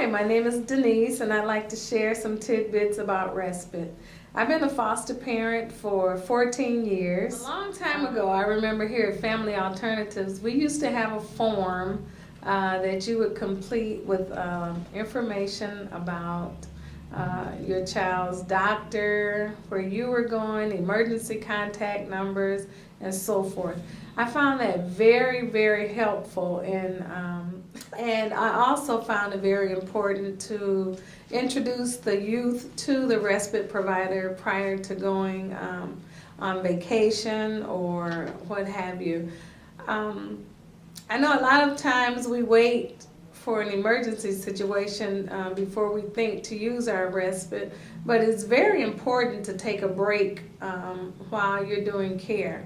Hi, my name is Denise, and I'd like to share some tidbits about respite. I've been a foster parent for 14 years. A long time ago, I remember here at Family Alternatives, we used to have a form that you would complete with information about your child's doctor, where you were going, emergency contact numbers, and so forth. I found that very, very helpful, and I also found it very important to introduce the youth to the respite provider prior to going on vacation or what have you. I know a lot of times we wait for an emergency situation before we think to use our respite, but it's very important to take a break while you're doing care.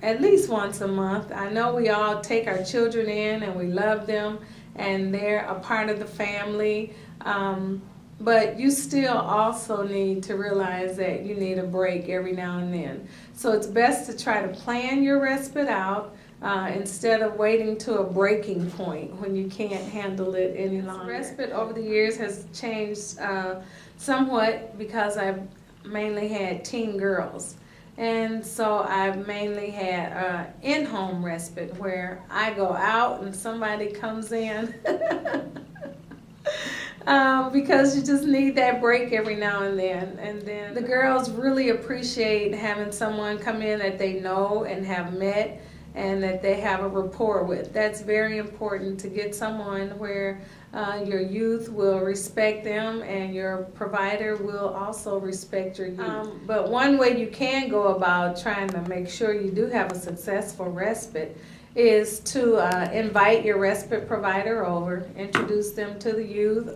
At least once a month. I know we all take our children in and we love them and they're a part of the family, but you still also need to realize that you need a break every now and then. So it's best to try to plan your respite out instead of waiting to a breaking point when you can't handle it any longer. Respite over the years has changed somewhat because I've mainly had teen girls. And so I've mainly had in-home respite where I go out and somebody comes in because you just need that break every now and then. And then the girls really appreciate having someone come in that they know and have met and that they have a rapport with. That's very important, to get someone where your youth will respect them and your provider will also respect your youth. But one way you can go about trying to make sure you do have a successful respite is to invite your respite provider over, introduce them to the youth,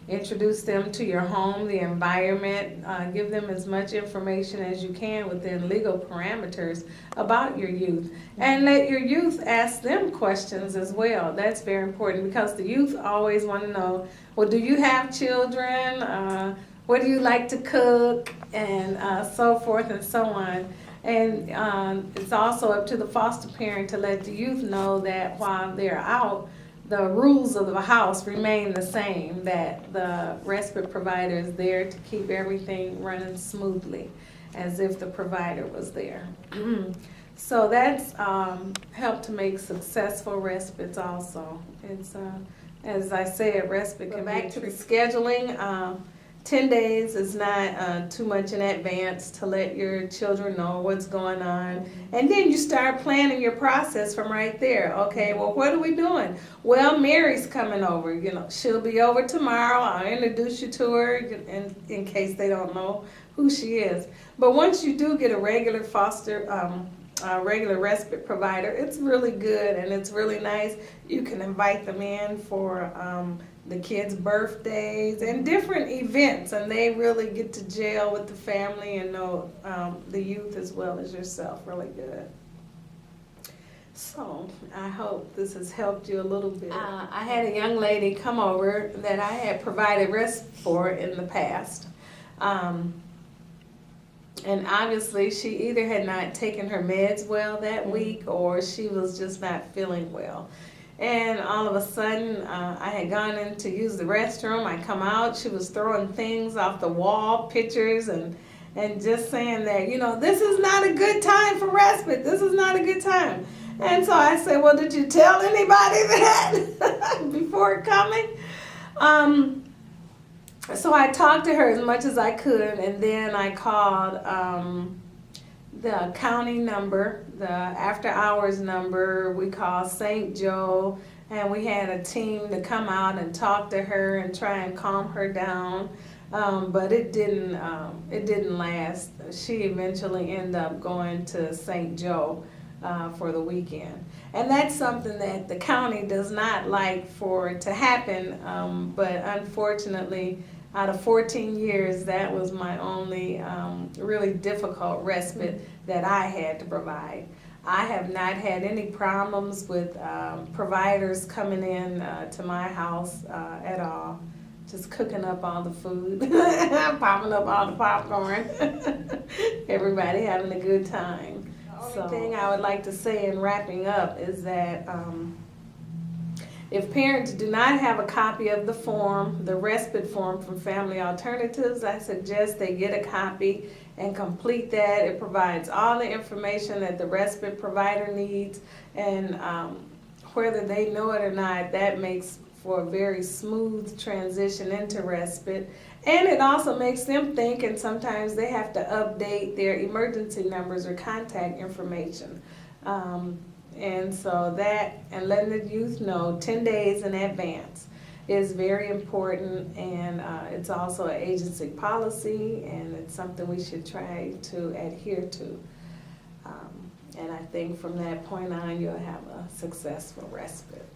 introduce them to your home, the environment, give them as much information as you can within legal parameters about your youth. And let your youth ask them questions as well. That's very important because the youth always want to know, well, do you have children? What do you like to cook? And so forth and so on. And it's also up to the foster parent to let the youth know that while they're out, the rules of the house remain the same, that the respite provider is there to keep everything running smoothly as if the provider was there. So that's helped to make successful respites also. It's, as I said, respite can back to the scheduling. 10 days is not too much in advance to let your children know what's going on. And then you start planning your process from right there. Okay, well, what are we doing? Well, Mary's coming over. You know, she'll be over tomorrow. I'll introduce you to her in case they don't know who she is. But once you do get a regular regular respite provider, it's really good and it's really nice. You can invite them in for the kids' birthdays and different events, and they really get to gel with the family and know the youth as well as yourself really good. So I hope this has helped you a little bit. I had a young lady come over that I had provided respite for in the past. And obviously she either had not taken her meds well that week or she was just not feeling well. And all of a sudden, I had gone in to use the restroom. I come out, she was throwing things off the wall, pictures, and just saying that, you know, this is not a good time for respite. This is not a good time. And so I said, well, did you tell anybody that before coming? So I talked to her as much as I could, and then I called the county number, the after hours number. We called St. Joe, and we had a team to come out and talk to her and try and calm her down. But it didn't last. She eventually ended up going to St. Joe for the weekend. And that's something that the county does not like for it to happen, but unfortunately, out of 14 years, that was my only really difficult respite that I had to provide. I have not had any problems with providers coming in to my house at all. Just cooking up all the food, popping up all the popcorn, everybody having a good time. The only thing I would like to say in wrapping up is that If parents do not have a copy of the form, the respite form from Family Alternatives, I suggest they get a copy and complete that. It provides all the information that the respite provider needs, and whether they know it or not, that makes for a very smooth transition into respite. And it also makes them think, and sometimes they have to update their emergency numbers or contact information. And so that, and letting the youth know 10 days in advance is very important, and it's also an agency policy, and it's something we should try to adhere to. And I think from that point on, you'll have a successful respite.